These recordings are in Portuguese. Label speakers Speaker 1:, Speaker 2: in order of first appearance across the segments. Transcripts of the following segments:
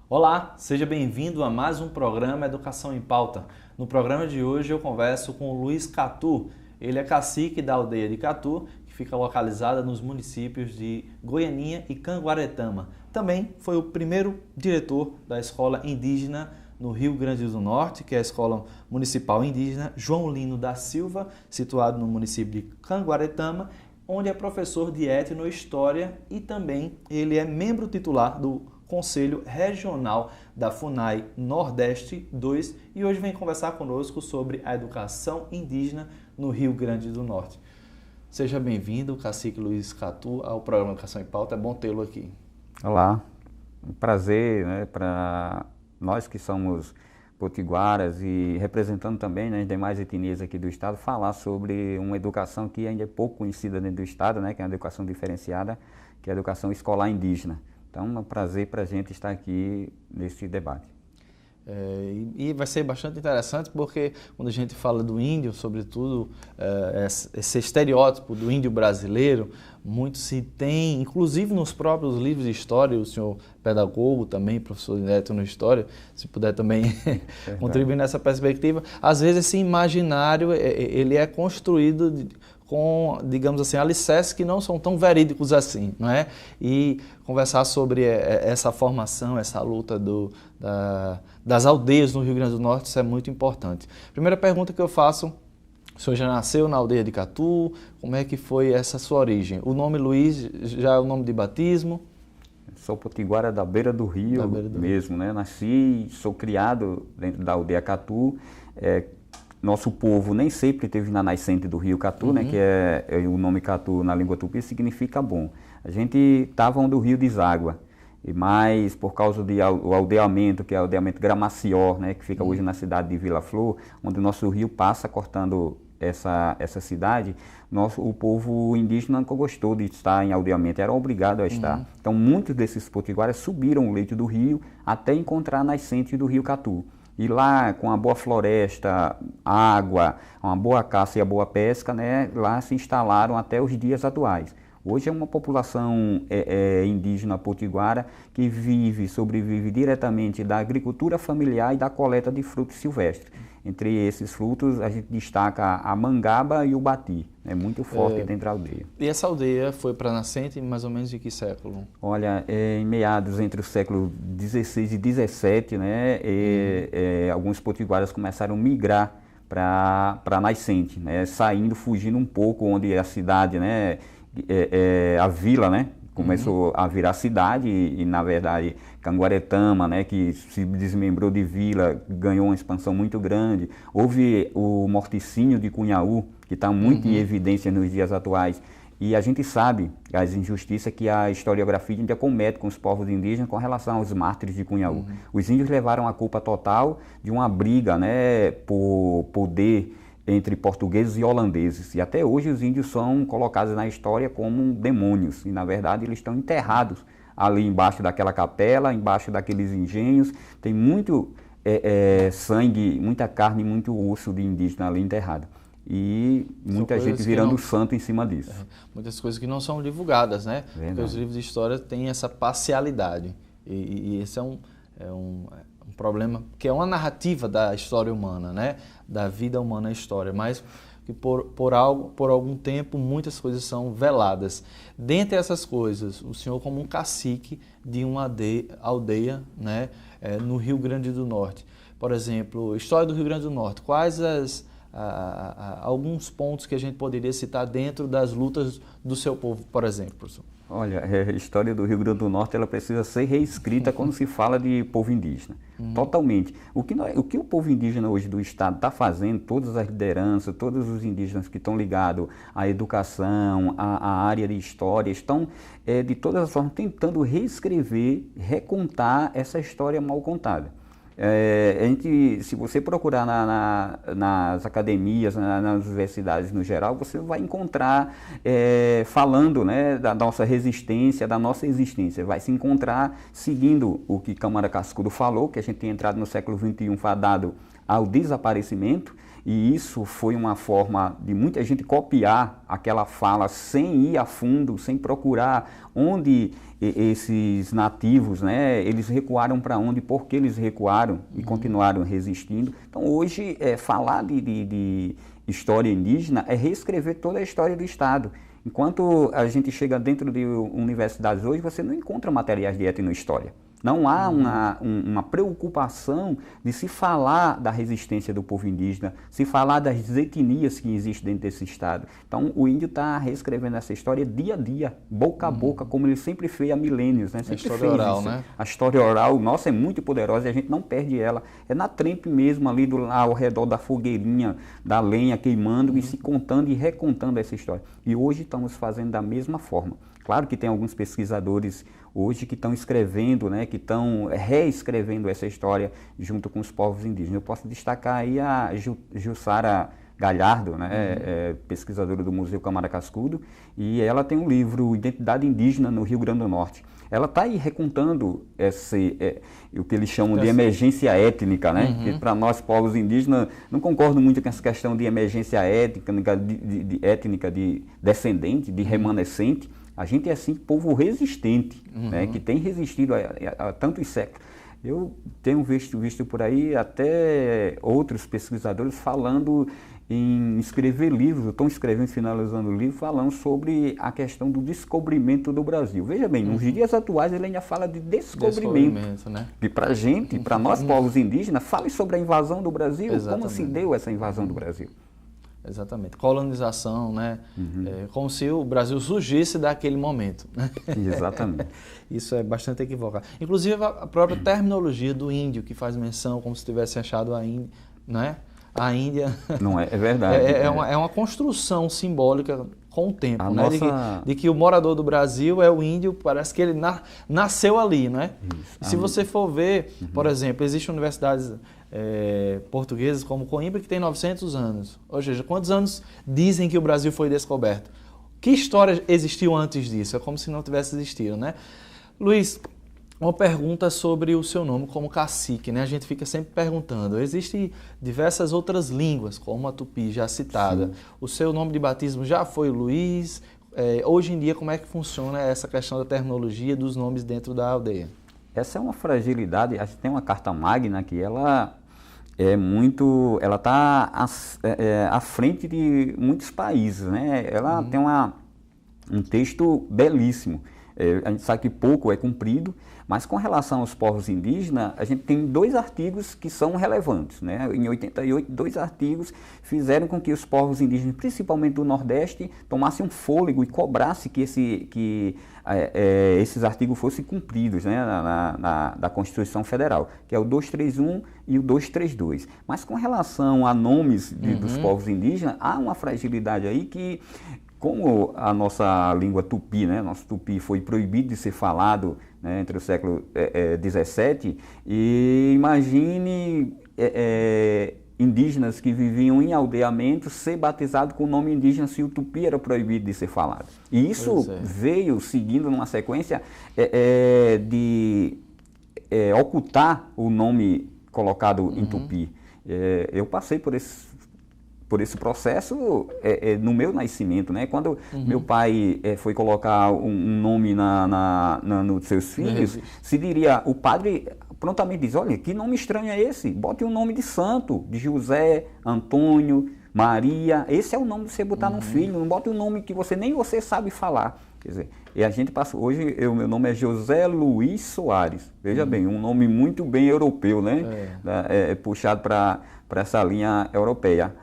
Speaker 1: Olá, seja bem-vindo a mais um programa Educação em Pauta. No programa de hoje eu converso com o Luiz Catu. Ele é cacique da aldeia de Catu, que fica localizada nos municípios de Goianinha e Canguaretama. Também foi o primeiro diretor da escola indígena no Rio Grande do Norte, que é a Escola Municipal Indígena João Lino da Silva, situado no município de Canguaretama, onde é professor de etnohistória e também ele é membro titular do Conselho Regional da FUNAI Nordeste 2 e hoje vem conversar conosco sobre a educação indígena no Rio Grande do Norte. Seja bem-vindo, cacique Luiz Catu, ao programa Educação em Pauta. É bom tê-lo aqui.
Speaker 2: Olá, um prazer, né, para nós que somos potiguaras e representando também, né, as demais etnias aqui do estado, falar sobre uma educação que ainda é pouco conhecida dentro do estado, né, que é uma educação diferenciada, que é a educação escolar indígena. Então é um prazer para a gente estar aqui nesse debate.
Speaker 1: E vai ser bastante interessante porque quando a gente fala do índio, sobretudo esse estereótipo do índio brasileiro, muito se tem, inclusive nos próprios livros de história, o senhor pedagogo também, professor de etnohistória, se puder também contribuir nessa perspectiva, às vezes esse imaginário ele é construído com, digamos assim, alicerces que não são tão verídicos assim, não é? E conversar sobre essa formação, essa luta das aldeias no Rio Grande do Norte, isso é muito importante. Primeira pergunta que eu faço, o senhor já nasceu na aldeia de Catu, como é que foi essa sua origem? O nome Luiz já é o nome de batismo?
Speaker 2: Sou potiguara da beira do rio mesmo, né? Nasci, sou criado dentro da aldeia Catu. Nosso povo nem sempre esteve na nascente do rio Catu, né, que o nome Catu na língua tupi significa bom. A gente estava onde o rio deságua, mas por causa do aldeamento, que é o aldeamento Gramacior, né, que fica hoje na cidade de Vila Flor, onde o nosso rio passa cortando essa cidade, o povo indígena nunca gostou de estar em aldeamento, era obrigado a estar. Então muitos desses potiguaras subiram o leito do rio até encontrar a nascente do rio Catu. E lá, com a boa floresta, água, uma boa caça e a boa pesca, né, lá se instalaram até os dias atuais. Hoje é uma população indígena potiguara que sobrevive diretamente da agricultura familiar e da coleta de frutos silvestres. Entre esses frutos, a gente destaca a mangaba e o bati, é muito forte dentro da aldeia.
Speaker 1: E essa aldeia foi para nascente mais ou menos em que século?
Speaker 2: Olha, em meados entre o século XVI e XVII, né, alguns potiguaras começaram a migrar para nascente, né, fugindo um pouco onde a cidade, né, a vila, né, começou a virar cidade e na verdade Canguaretama, né, que se desmembrou de vila, ganhou uma expansão muito grande. Houve o morticínio de Cunhaú, que está muito em evidência nos dias atuais. E a gente sabe as injustiças que a historiografia ainda comete com os povos indígenas com relação aos mártires de Cunhaú. Os índios levaram a culpa total de uma briga, né, por poder entre portugueses e holandeses. E até hoje os índios são colocados na história como demônios. E na verdade eles estão enterrados ali embaixo daquela capela, embaixo daqueles engenhos. Tem muito sangue, muita carne, muito osso de indígena ali enterrado. E muita gente virando santo em cima disso.
Speaker 1: Muitas coisas que não são divulgadas, né?
Speaker 2: Verdade.
Speaker 1: Porque os livros de história têm essa parcialidade. E esse é um problema, que é uma narrativa da história humana, né? Da vida humana, a história, mas que por algum tempo muitas coisas são veladas. Dentre essas coisas, o senhor como um cacique de uma aldeia, né, no Rio Grande do Norte. Por exemplo, história do Rio Grande do Norte, quais alguns pontos que a gente poderia citar dentro das lutas do seu povo, por exemplo, professor?
Speaker 2: Olha, a história do Rio Grande do Norte ela precisa ser reescrita quando se fala de povo indígena. Totalmente. O que o povo indígena hoje do estado está fazendo, todas as lideranças, todos os indígenas que estão ligados à educação, à área de história, estão de todas as formas tentando reescrever, recontar essa história mal contada. Se você procurar nas academias, nas universidades no geral, você vai encontrar falando, né, da nossa resistência, da nossa existência. Vai se encontrar seguindo o que Câmara Cascudo falou, que a gente tem entrado no século XXI fadado ao desaparecimento, e isso foi uma forma de muita gente copiar aquela fala sem ir a fundo, sem procurar onde esses nativos, né, eles recuaram para onde, por que eles recuaram e continuaram resistindo. Então hoje, falar de história indígena é reescrever toda a história do Estado. Enquanto a gente chega dentro de universidades hoje, você não encontra materiais de etnohistória. Não há uma preocupação de se falar da resistência do povo indígena, se falar das etnias que existem dentro desse Estado. Então, o índio está reescrevendo essa história dia a dia, boca a boca, como ele sempre fez há milênios. Né?
Speaker 1: A história oral, né?
Speaker 2: A história oral, nossa, é muito poderosa e a gente não perde ela. É na trempe mesmo, ali ao redor da fogueirinha, da lenha queimando e se contando e recontando essa história. E hoje estamos fazendo da mesma forma. Claro que tem alguns pesquisadores hoje que estão escrevendo, né, que estão reescrevendo essa história junto com os povos indígenas. Eu posso destacar aí a Jussara Galhardo, né, pesquisadora do Museu Câmara Cascudo, e ela tem um livro, Identidade Indígena no Rio Grande do Norte. Ela está aí recontando o que eles chamam de emergência étnica, né? Que para nós, povos indígenas, não concordo muito com essa questão de emergência étnica, de descendente, de remanescente. A gente é, assim, povo resistente, né, que tem resistido há tantos séculos. Eu tenho visto por aí até outros pesquisadores falando em escrever livros, estão escrevendo, finalizando o livro, falando sobre a questão do descobrimento do Brasil. Veja bem, nos dias atuais ele ainda fala de descobrimento, né? E para a gente, para nós povos indígenas, fale sobre a invasão do Brasil. Exatamente. Como se deu essa invasão do Brasil.
Speaker 1: Exatamente. Colonização, né? Como se o Brasil surgisse daquele momento. Né?
Speaker 2: Exatamente.
Speaker 1: Isso é bastante equivocado. Inclusive a própria terminologia do índio, que faz menção como se tivesse achado a Índia, né? A Índia...
Speaker 2: Não é verdade.
Speaker 1: É uma construção simbólica com o tempo, né? De que o morador do Brasil é o índio, parece que ele nasceu ali, né? Se você for ver, por exemplo, existem universidades portuguesas como Coimbra que tem 900 anos. Ou seja, quantos anos dizem que o Brasil foi descoberto? Que história existiu antes disso? É como se não tivesse existido, né? Luiz, uma pergunta sobre o seu nome como cacique, né? A gente fica sempre perguntando. Existem diversas outras línguas, como a tupi já citada. Sim. O seu nome de batismo já foi Luiz. Hoje em dia, como é que funciona essa questão da terminologia dos nomes dentro da aldeia?
Speaker 2: Essa é uma fragilidade. A gente tem uma carta magna que ela ela está à frente de muitos países, né? Ela tem um texto belíssimo. A gente sabe que pouco é cumprido, mas com relação aos povos indígenas, a gente tem 2 artigos que são relevantes, né? Em 88, 2 artigos fizeram com que os povos indígenas, principalmente do Nordeste, tomassem um fôlego e cobrassem que esses artigos fossem cumpridos, né, da Constituição Federal, que é o 231 e o 232. Mas com relação a nomes dos povos indígenas, há uma fragilidade aí que, como a nossa língua tupi, né, nosso tupi foi proibido de ser falado, né, entre o século XVII, e imagine indígenas que viviam em aldeamento ser batizado com o nome indígena se o tupi era proibido de ser falado. E isso veio seguindo numa sequência de ocultar o nome colocado em tupi. Eu passei por esse processo no meu nascimento, né? Quando meu pai foi colocar um nome nos seus filhos, se diria, o padre prontamente diz, olha, que nome estranho é esse? Bote um nome de santo, de José, Antônio, Maria, esse é o nome que você botar no filho, não bote um nome que nem você sabe falar. Quer dizer, e a gente passa, hoje meu nome é José Luiz Soares, veja bem, um nome muito bem europeu, né? Puxado para essa linha europeia.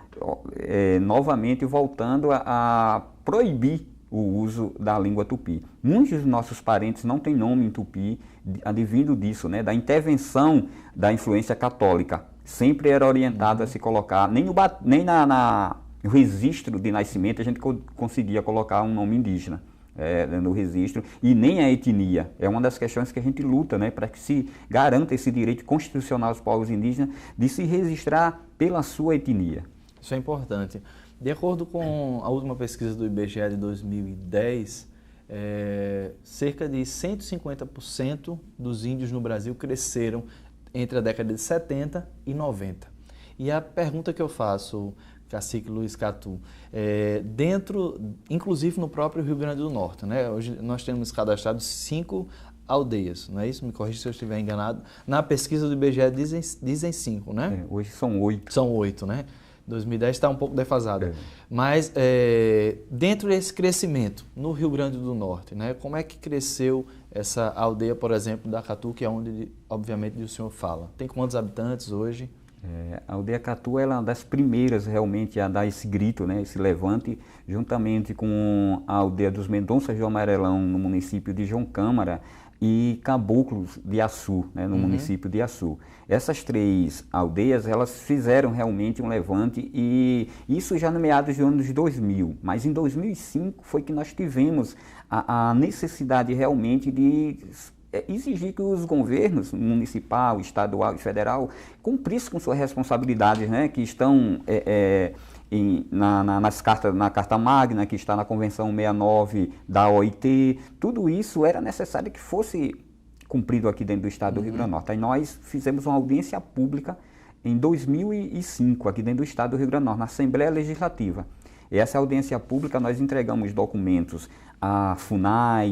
Speaker 2: Novamente voltando a proibir o uso da língua tupi. Muitos dos nossos parentes não têm nome em tupi, advindo disso, né, da intervenção da influência católica. Sempre era orientado a se colocar, nem no registro de nascimento a gente conseguia colocar um nome indígena no registro, e nem a etnia. É uma das questões que a gente luta, né, para que se garanta esse direito constitucional aos povos indígenas de se registrar pela sua etnia.
Speaker 1: Isso é importante. De acordo com a última pesquisa do IBGE de 2010, cerca de 150% dos índios no Brasil cresceram entre a década de 70 e 90. E a pergunta que eu faço, cacique Luiz Catu, inclusive no próprio Rio Grande do Norte, né? Hoje nós temos cadastrados 5 aldeias, não é isso? Me corrija se eu estiver enganado. Na pesquisa do IBGE dizem 5, né?
Speaker 2: Hoje são 8.
Speaker 1: São 8, né? 2010 está um pouco defasado. Mas dentro desse crescimento no Rio Grande do Norte, né? Como é que cresceu essa aldeia, por exemplo, da Catu, que é onde, obviamente, o senhor fala? Tem quantos habitantes hoje?
Speaker 2: A aldeia Catu é uma das primeiras realmente a dar esse grito, né, esse levante, juntamente com a aldeia dos Mendonças de Amarelão, no município de João Câmara, e Caboclos de Açu, né, no município de Açu. Essas 3 aldeias, elas fizeram realmente um levante, e isso já no meados dos anos 2000, mas em 2005 foi que nós tivemos a necessidade realmente de exigir que os governos municipal, estadual e federal cumprissem com suas responsabilidades, né, que estão na Carta Magna, que está na Convenção 69 da OIT. Tudo isso era necessário que fosse cumprido aqui dentro do estado do Rio Grande do Norte. Aí nós fizemos uma audiência pública em 2005, aqui dentro do estado do Rio Grande do Norte, na Assembleia Legislativa. E essa audiência pública nós entregamos documentos à FUNAI,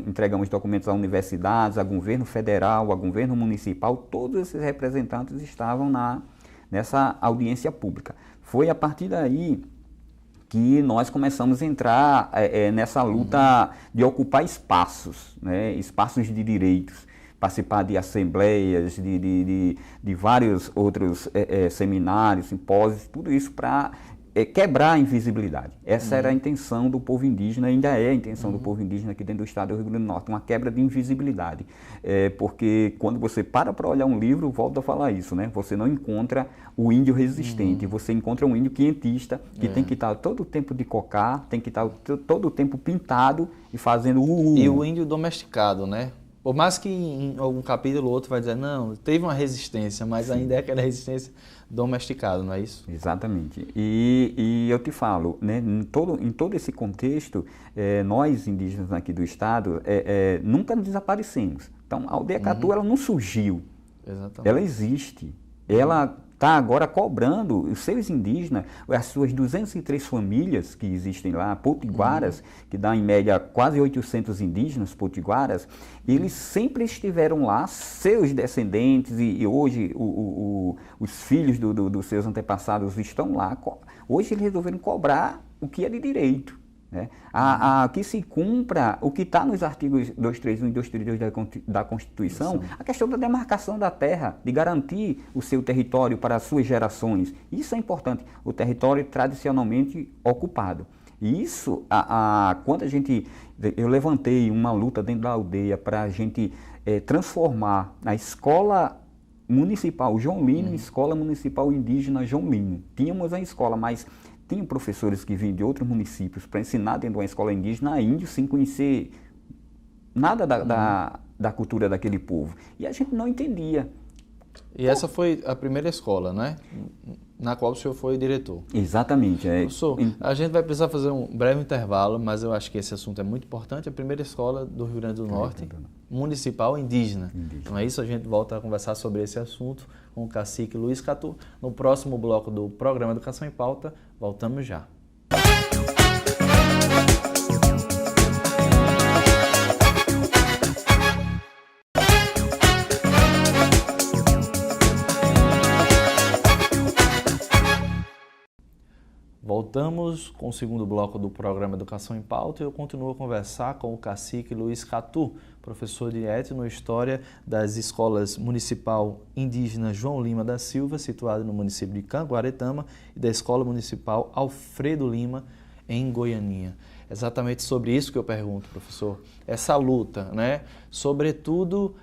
Speaker 2: entregamos documentos a universidades, a governo federal, a governo municipal. Todos esses representantes estavam nessa audiência pública. Foi a partir daí que nós começamos a entrar nessa luta de ocupar espaços, né, espaços de direitos, participar de assembleias, de vários outros seminários, simpósios, tudo isso para quebrar a invisibilidade. Essa era a intenção do povo indígena, ainda é a intenção do povo indígena aqui dentro do estado do Rio Grande do Norte, uma quebra de invisibilidade. Porque quando você para olhar um livro, volta a falar isso, né? Você não encontra o índio resistente, você encontra um índio quientista, que tem que estar todo o tempo de cocar, tem que estar todo o tempo pintado e fazendo
Speaker 1: E o índio domesticado, né? Por mais que em algum capítulo ou outro vai dizer, não, teve uma resistência, mas ainda é aquela resistência domesticada, não é isso?
Speaker 2: Exatamente. E eu te falo, né, em todo esse contexto, nós indígenas aqui do estado nunca desaparecemos. Então, a aldeia Catu, ela não surgiu.
Speaker 1: Exatamente.
Speaker 2: Ela existe. Ela está agora cobrando os seus indígenas, as suas 203 famílias que existem lá, potiguaras, que dá em média quase 800 indígenas potiguaras, eles sempre estiveram lá, seus descendentes, e hoje os filhos dos seus antepassados estão lá. Hoje eles resolveram cobrar o que é de direito. Né? Que se cumpra o que está nos artigos 231 e 232 da Constituição, a questão da demarcação da terra, de garantir o seu território para as suas gerações. Isso é importante, o território tradicionalmente ocupado. E isso, quando eu levantei uma luta dentro da aldeia para a gente transformar a escola municipal João Lino em escola municipal indígena João Lino. Tínhamos a escola, mas tinha professores que vinham de outros municípios para ensinar dentro de uma escola indígena a índio sem conhecer nada da cultura daquele povo. E a gente não entendia.
Speaker 1: E essa foi a primeira escola, né? Na qual o senhor foi diretor.
Speaker 2: Exatamente.
Speaker 1: Professor, a gente vai precisar fazer um breve intervalo, mas eu acho que esse assunto é muito importante. A primeira escola do Rio Grande do Norte, municipal indígena. Não é isso? A gente volta a conversar sobre esse assunto com o cacique Luiz Catu. No próximo bloco do programa Educação em Pauta, voltamos já. Voltamos com o segundo bloco do programa Educação em Pauta e eu continuo a conversar com o cacique Luiz Catu, professor de Etnohistória das Escolas Municipal Indígena João Lima da Silva, situada no município de Canguaretama, e da Escola Municipal Alfredo Lima, em Goianinha. Exatamente sobre isso que eu pergunto, professor. Essa luta, né, sobretudo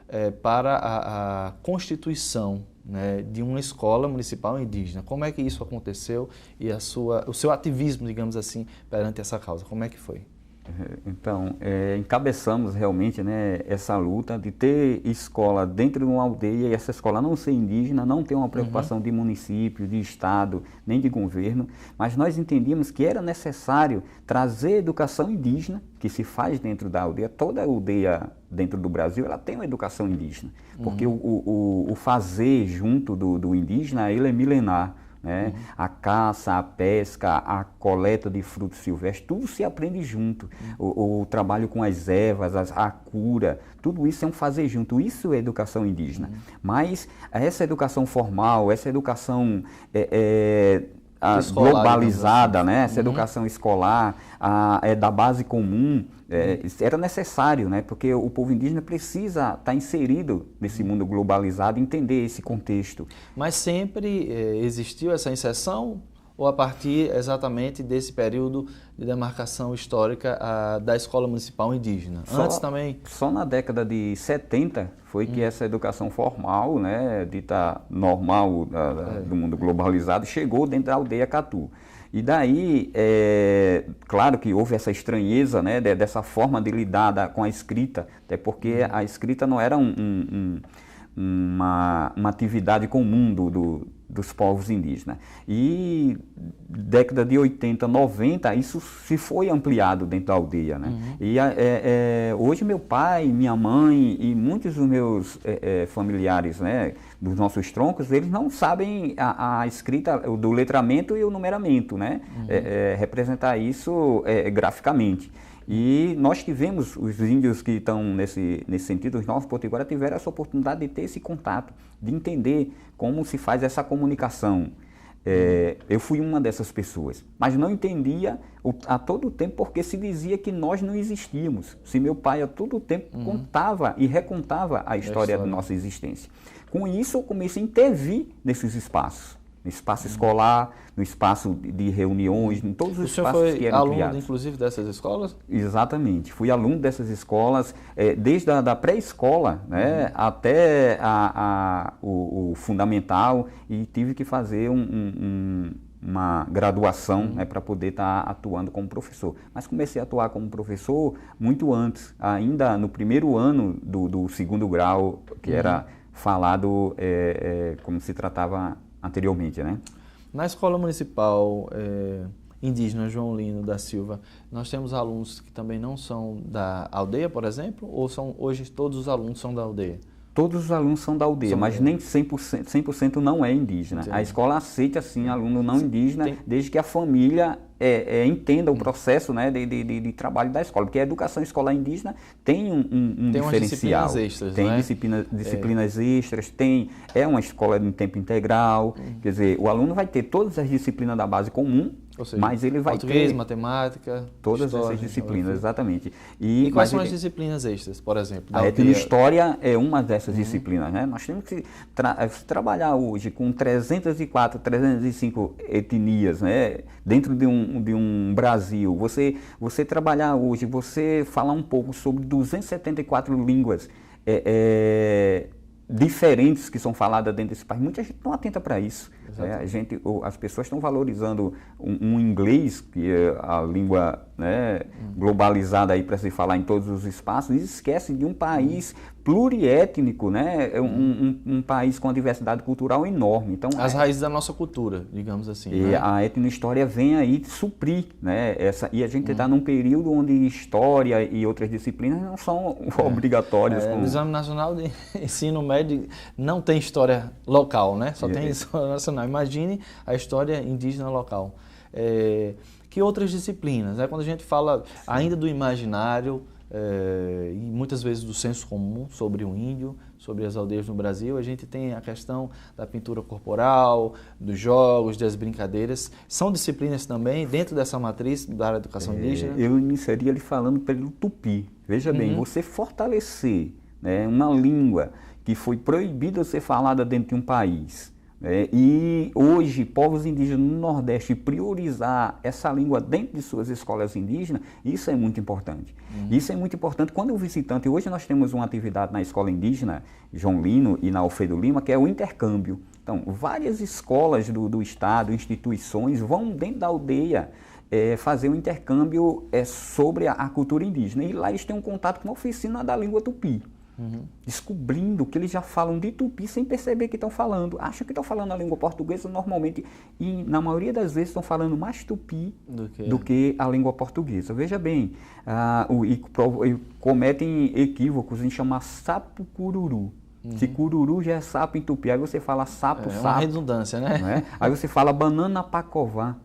Speaker 1: para a constituição, né, de uma escola municipal indígena. Como é que isso aconteceu e o seu ativismo, digamos assim, perante essa causa? Como é que foi?
Speaker 2: Então, encabeçamos realmente, né, essa luta de ter escola dentro de uma aldeia e essa escola não ser indígena, não ter uma preocupação de município, de estado, nem de governo, mas nós entendíamos que era necessário trazer educação indígena, que se faz dentro da aldeia. Toda aldeia dentro do Brasil, ela tem uma educação indígena, porque o fazer junto do indígena, ele é milenar. né? A caça, a pesca, a coleta de frutos silvestres, tudo se aprende junto. O trabalho com as ervas, a cura, tudo isso é um fazer junto. Isso é educação indígena. Mas essa educação formal, essa educação globalizada, né? Essa educação escolar, da base comum, era necessário, né? Porque o povo indígena precisa estar inserido nesse mundo globalizado, entender esse contexto.
Speaker 1: Mas sempre existiu essa inserção ou a partir exatamente desse período de demarcação histórica da Escola Municipal Indígena? Antes também?
Speaker 2: Só na década de 70 foi que essa educação formal, né, dita normal do mundo globalizado, chegou dentro da aldeia Catu. E daí, claro que houve essa estranheza, né, dessa forma de lidar com a escrita, até porque a escrita não era uma atividade comum dos povos indígenas. E década de 80, 90, isso se foi ampliado dentro da aldeia, né? E hoje meu pai, minha mãe e muitos dos meus familiares, né, dos nossos troncos, eles não sabem a escrita do letramento e o numeramento, né? Representar isso graficamente. E nós tivemos, os índios que estão nesse sentido, os novos potiguaras tiveram essa oportunidade de ter esse contato, de entender como se faz essa comunicação. Eu fui uma dessas pessoas, mas não entendia a todo tempo porque se dizia que nós não existíamos. Se meu pai a todo tempo contava e recontava a história da nossa existência. Com isso eu comecei a intervir nesses espaços. No espaço escolar, no espaço de reuniões, em todos os espaços que eram criados.
Speaker 1: O senhor foi aluno, inclusive, dessas escolas?
Speaker 2: Exatamente. Fui aluno dessas escolas, desde a pré-escola, né, até o fundamental, e tive que fazer uma graduação, né, para poder estar atuando como professor. Mas comecei a atuar como professor muito antes, ainda no primeiro ano do segundo grau, que era falado como se tratava anteriormente, né?
Speaker 1: Na Escola Municipal Indígena João Lino da Silva, nós temos alunos que também não são da aldeia, por exemplo, ou hoje todos os alunos são da aldeia?
Speaker 2: Todos os alunos são da aldeia, mas nem 100% não é indígena. A escola aceita, sim, aluno não indígena, desde que a família entenda o processo, né, de trabalho da escola. Porque a educação escolar indígena tem um diferencial.
Speaker 1: Disciplinas extras,
Speaker 2: tem
Speaker 1: não é?
Speaker 2: disciplinas extras, é uma escola de tempo integral. Quer dizer, o aluno vai ter todas as disciplinas da base comum,
Speaker 1: ou seja,
Speaker 2: mas ele vai
Speaker 1: português,
Speaker 2: ter
Speaker 1: matemática,
Speaker 2: todas
Speaker 1: história,
Speaker 2: essas disciplinas, exatamente.
Speaker 1: E quais são as disciplinas extras, por exemplo?
Speaker 2: A etnohistória é uma dessas disciplinas, né? Nós temos que trabalhar hoje com 304, 305 etnias, né? Dentro de um Brasil. Você trabalhar hoje, você falar um pouco sobre 274 línguas diferentes que são faladas dentro desse país. Muita gente não atenta para isso. As pessoas estão valorizando um inglês, que é a língua, né, globalizada aí para se falar em todos os espaços, e esquece de um país pluriétnico, né, um país com uma diversidade cultural enorme. Então,
Speaker 1: as raízes da nossa cultura, digamos assim.
Speaker 2: E
Speaker 1: né?
Speaker 2: a etnohistória vem aí suprir, né, e a gente está num período onde história e outras disciplinas não são obrigatórias.
Speaker 1: No Exame Nacional de Ensino Médio não tem história local, né? Só tem história nacional. Imagine a história indígena local. Que outras disciplinas? Quando a gente fala ainda do imaginário, e muitas vezes do senso comum sobre o índio, sobre as aldeias no Brasil, a gente tem a questão da pintura corporal, dos jogos, das brincadeiras. São disciplinas também dentro dessa matriz da área da educação indígena?
Speaker 2: Eu iniciaria ali falando pelo tupi. Veja bem, você fortalecer, né, uma língua que foi proibida de ser falada dentro de um país, e hoje povos indígenas no Nordeste priorizar essa língua dentro de suas escolas indígenas, isso é muito importante. Isso é muito importante quando o visitante, hoje nós temos uma atividade na escola indígena João Lino e na Alfredo Lima, que é o intercâmbio. Então, várias escolas do estado, instituições vão dentro da aldeia fazer um intercâmbio sobre a cultura indígena. E lá eles têm um contato com a oficina da língua tupi. Descobrindo que eles já falam de tupi sem perceber que estão falando. Acham que estão falando a língua portuguesa normalmente e na maioria das vezes estão falando mais tupi do que a língua portuguesa. Veja bem, e cometem equívocos em chamar sapo cururu. Se cururu já é sapo em tupi, aí você fala sapo,
Speaker 1: É
Speaker 2: sapo.
Speaker 1: uma redundância, né?
Speaker 2: Né? Aí você fala banana pacová.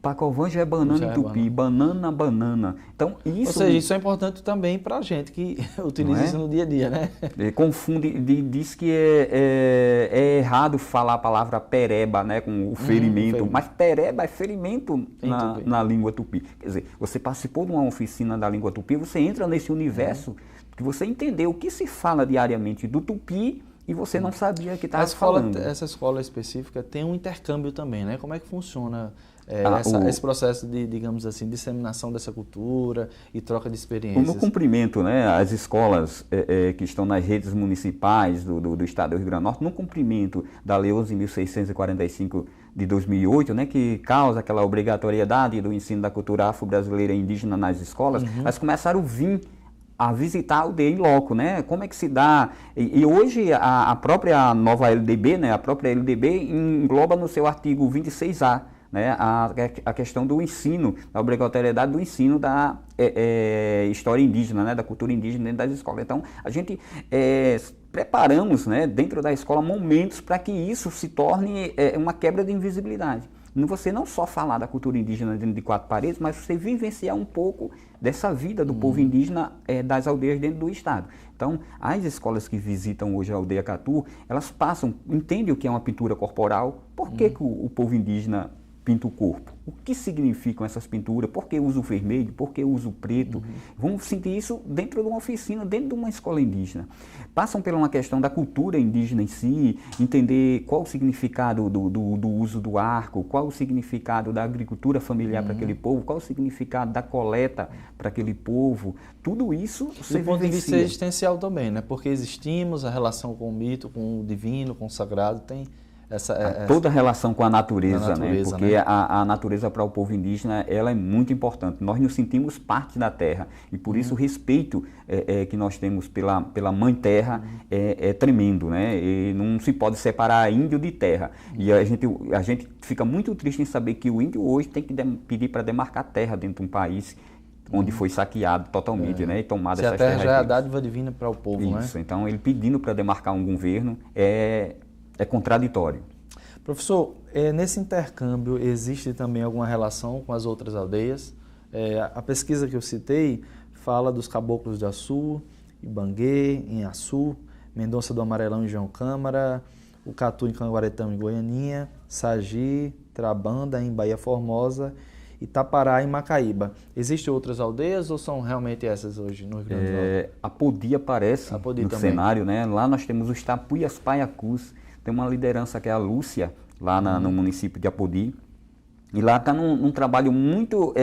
Speaker 2: Pacovã já é banana em tupi, banana, banana. Então, isso...
Speaker 1: Ou seja, isso é importante também para a gente que utiliza isso no dia a dia, né?
Speaker 2: Confunde, diz que é errado falar a palavra pereba, né, com o ferimento, mas pereba é ferimento na língua tupi. Quer dizer, você participou de uma oficina da língua tupi, você entra nesse universo que você entendeu o que se fala diariamente do tupi e você não sabia que estava falando.
Speaker 1: Essa escola específica tem um intercâmbio também, né? Como é que funciona esse processo de, digamos assim, disseminação dessa cultura e troca de experiências?
Speaker 2: No cumprimento, né, as escolas que estão nas redes municipais do Estado do Rio Grande do Norte, no cumprimento da Lei 11.645 de 2008, né, que causa aquela obrigatoriedade do ensino da cultura afro-brasileira e indígena nas escolas, elas começaram a visitar a aldeia em loco, né? Como é que se dá? E hoje a própria nova LDB, né? A própria LDB engloba no seu artigo 26A, né? A questão do ensino, a obrigatoriedade do ensino da história indígena, né? Da cultura indígena dentro das escolas. Então, a gente preparamos, né? Dentro da escola momentos para que isso se torne uma quebra de invisibilidade. Você não só falar da cultura indígena dentro de quatro paredes, mas você vivenciar um pouco dessa vida do povo indígena das aldeias dentro do estado. Então, as escolas que visitam hoje a aldeia Catu, elas entendem o que é uma pintura corporal, por que o povo indígena pinta o corpo, o que significam essas pinturas, por que usa o vermelho, por que usa o preto. Vamos sentir isso dentro de uma oficina, dentro de uma escola indígena. Passam por uma questão da cultura indígena em si, entender qual o significado do uso do arco, qual o significado da agricultura familiar para aquele povo, qual o significado da coleta para aquele povo. Tudo isso você
Speaker 1: do ponto de vista existencial também, né? Porque existimos, a relação com o mito, com o divino, com o sagrado, tem
Speaker 2: toda a relação com a natureza, né? Porque a natureza para o povo indígena ela é muito importante. Nós nos sentimos parte da terra e por isso o respeito que nós temos pela mãe terra é tremendo, né? E não se pode separar índio de terra. E a gente fica muito triste em saber que o índio hoje tem que pedir para demarcar terra dentro de um país onde foi saqueado totalmente, né? E tomado essas terras.
Speaker 1: A terra já é a dádiva divina para o povo,
Speaker 2: isso, né? Isso. Então ele pedindo para demarcar um governo é contraditório.
Speaker 1: Professor, nesse intercâmbio existe também alguma relação com as outras aldeias? A pesquisa que eu citei fala dos caboclos de Açu, Ibanguê, em Açu, Mendonça do Amarelão em João Câmara, o Catu em Canguaretão em Goianinha, Sagi, Trabanda em Bahia Formosa, Itapará em Macaíba. Existem outras aldeias ou são realmente essas hoje no Rio Grande do Norte?
Speaker 2: Apodi aparece no também. Cenário, né? Lá nós temos os Tapuias Paiacus. Tem uma liderança que é a Lúcia, lá no município de Apodi. E lá está num trabalho muito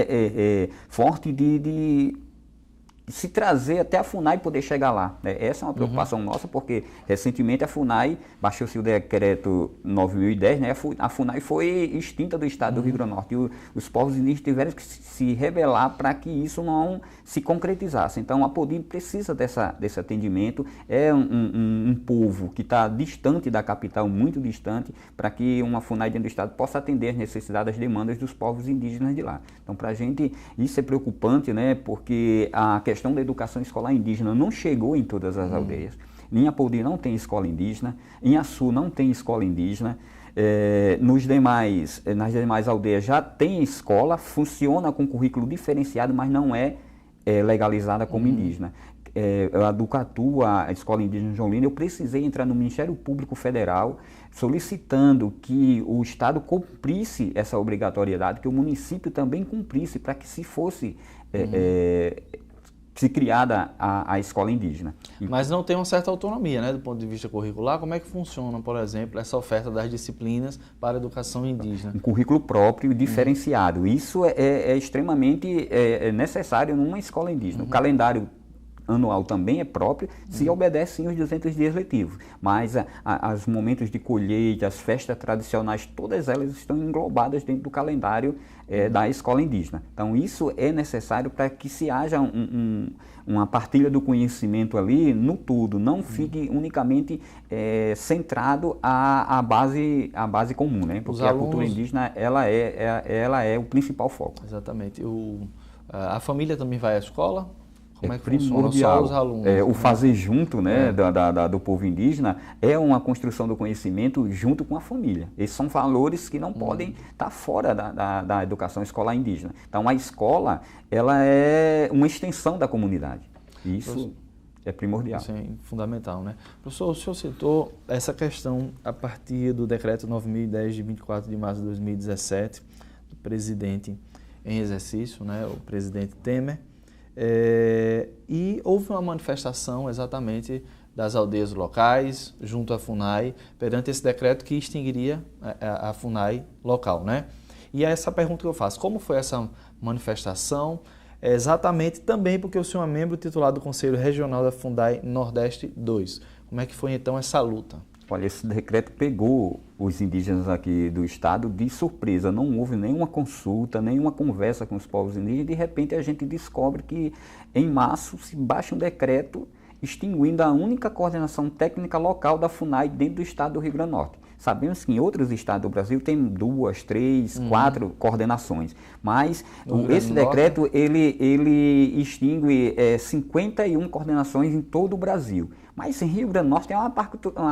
Speaker 2: forte de se trazer até a FUNAI poder chegar lá, né? Essa é uma preocupação nossa, porque recentemente a FUNAI, baixou-se o decreto 9.010, né? A FUNAI foi extinta do estado do Rio Grande do Norte e os povos indígenas tiveram que se rebelar para que isso não se concretizasse. Então a Apodi precisa desse atendimento, é um povo que está distante da capital, muito distante, para que uma FUNAI dentro do estado possa atender as necessidades, as demandas dos povos indígenas de lá. Então para a gente isso é preocupante, né? Porque a questão da educação escolar indígena não chegou em todas as aldeias. Em Apodi não tem escola indígena, em Açu não tem escola indígena, nas demais aldeias já tem escola, funciona com currículo diferenciado, mas não é legalizada como indígena. A do Catu, a Escola Indígena João Lino, eu precisei entrar no Ministério Público Federal solicitando que o Estado cumprisse essa obrigatoriedade, que o município também cumprisse para que se fosse criada a escola indígena.
Speaker 1: Mas não tem uma certa autonomia, né, do ponto de vista curricular. Como é que funciona, por exemplo, essa oferta das disciplinas para a educação indígena?
Speaker 2: Um currículo próprio e diferenciado. Isso é extremamente necessário numa escola indígena. O calendário anual também é próprio, se obedece sim os 200 dias letivos. Mas os momentos de colheita, as festas tradicionais, todas elas estão englobadas dentro do calendário da escola indígena. Então isso é necessário para que se haja uma partilha do conhecimento ali no todo, não fique unicamente centrado à base comum, né? Porque a cultura indígena ela é o principal foco.
Speaker 1: Exatamente. A família também vai à escola? Como é que funciona? Só os alunos?
Speaker 2: O fazer junto, né, do povo indígena é uma construção do conhecimento junto com a família. Esses são valores que não podem estar fora da educação escolar indígena. Então, a escola, ela é uma extensão da comunidade. Isso é primordial.
Speaker 1: Isso é fundamental, né? Professor, o senhor citou essa questão a partir do decreto 9010 de 24 de março de 2017, do presidente em exercício, né, o presidente Temer. E houve uma manifestação exatamente das aldeias locais, junto à FUNAI, perante esse decreto que extinguiria a FUNAI local, né? E é essa pergunta que eu faço: como foi essa manifestação? Exatamente também porque o senhor é membro titular do Conselho Regional da FUNAI Nordeste 2. Como é que foi então essa luta?
Speaker 2: Olha, esse decreto pegou os indígenas aqui do estado de surpresa. Não houve nenhuma consulta, nenhuma conversa com os povos indígenas. De repente a gente descobre que em março se baixa um decreto extinguindo a única coordenação técnica local da FUNAI dentro do estado do Rio Grande do Norte. Sabemos que em outros estados do Brasil tem 2, 3, 4 coordenações, mas esse decreto ele extingue 51 coordenações em todo o Brasil. Mas em Rio Grande do Norte tem uma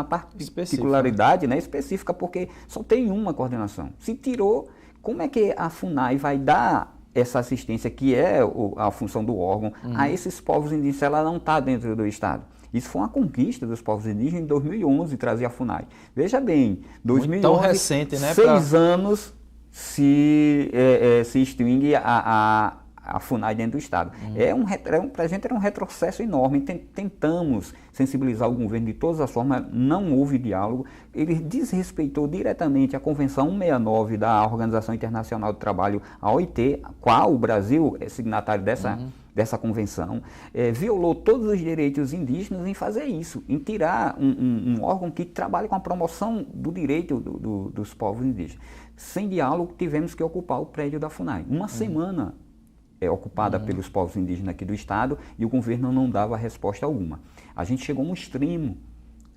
Speaker 2: particularidade, né, específica, porque só tem uma coordenação. Se tirou, como é que a FUNAI vai dar essa assistência, que é a função do órgão, a esses povos indígenas, se ela não está dentro do estado? Isso foi uma conquista dos povos indígenas em 2011, trazer a FUNAI. Veja bem, 2011,
Speaker 1: tão recente, né,
Speaker 2: 6 anos se extingue a FUNAI dentro do estado. Para a gente era um retrocesso enorme. Tentamos sensibilizar o governo de todas as formas, não houve diálogo. Ele desrespeitou diretamente a Convenção 169 da Organização Internacional do Trabalho, a OIT, qual o Brasil é signatário dessa convenção, violou todos os direitos indígenas em fazer isso, em tirar um órgão que trabalha com a promoção do direito dos povos indígenas. Sem diálogo, tivemos que ocupar o prédio da FUNAI. Uma semana ocupada pelos povos indígenas aqui do estado, e o governo não dava resposta alguma. A gente chegou a um extremo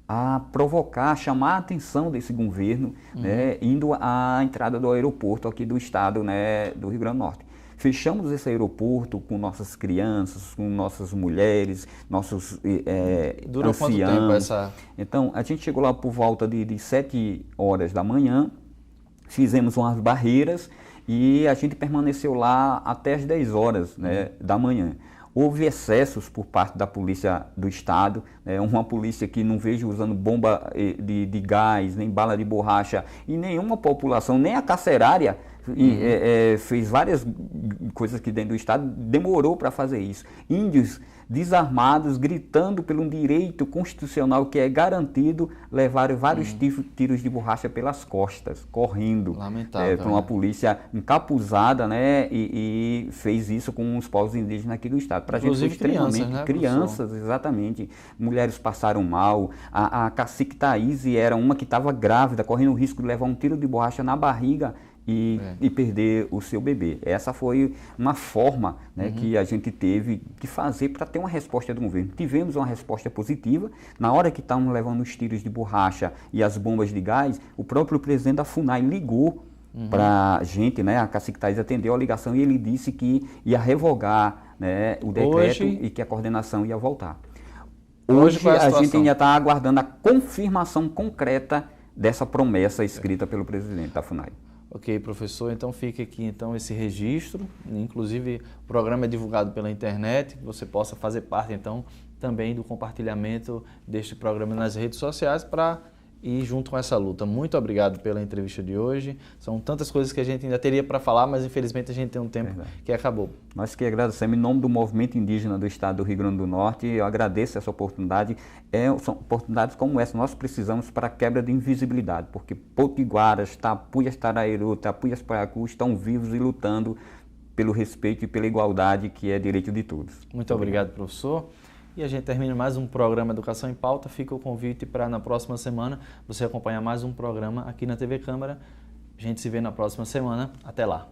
Speaker 2: a provocar, chamar a atenção desse governo, né, indo à entrada do aeroporto aqui do estado, né, do Rio Grande do Norte. Fechamos esse aeroporto com nossas crianças, com nossas mulheres, nossos
Speaker 1: Durou
Speaker 2: anciãos.
Speaker 1: Quanto tempo essa...
Speaker 2: Então, a gente chegou lá por volta de 7 horas da manhã, fizemos umas barreiras e a gente permaneceu lá até as 10 horas, né, da manhã. Houve excessos por parte da polícia do estado, uma polícia que não vejo usando bomba de gás, nem bala de borracha, e nenhuma população, nem a carcerária, fez várias coisas aqui dentro do estado, demorou para fazer isso. Índios desarmados, gritando pelo direito constitucional que é garantido, levaram vários tiros de borracha pelas costas, correndo.
Speaker 1: Lamentável.
Speaker 2: Por uma polícia encapuzada, né, e fez isso com os povos indígenas aqui do estado. Pra
Speaker 1: Inclusive
Speaker 2: gente foi extremamente
Speaker 1: crianças, né,
Speaker 2: crianças, exatamente. Mulheres passaram mal. A cacique Thaís era uma que estava grávida, correndo o risco de levar um tiro de borracha na barriga e perder o seu bebê. Essa foi uma forma, né, que a gente teve de fazer para ter uma resposta do governo. Tivemos uma resposta positiva. Na hora que estavam levando os tiros de borracha e as bombas de gás, o próprio presidente da FUNAI ligou para a gente, né, a cacique Thaís atendeu a ligação e ele disse que ia revogar, né, o decreto e que a coordenação ia voltar. Hoje a gente ainda está aguardando a confirmação concreta dessa promessa escrita pelo presidente da FUNAI.
Speaker 1: Ok, professor, então fica aqui esse registro, inclusive o programa é divulgado pela internet, que você possa fazer parte então também do compartilhamento deste programa nas redes sociais para ir junto com essa luta. Muito obrigado pela entrevista de hoje. São tantas coisas que a gente ainda teria para falar, mas infelizmente a gente tem um tempo que acabou.
Speaker 2: Nós que agradecemos em nome do movimento indígena do estado do Rio Grande do Norte. Eu agradeço essa oportunidade. São oportunidades como essa nós precisamos para a quebra de invisibilidade, porque potiguaras, tapuias tarairu, tapuias paracu estão vivos e lutando pelo respeito e pela igualdade, que é direito de todos.
Speaker 1: Muito obrigado, professor. E a gente termina mais um programa Educação em Pauta. Fica o convite para na próxima semana você acompanhar mais um programa aqui na TV Câmara. A gente se vê na próxima semana. Até lá.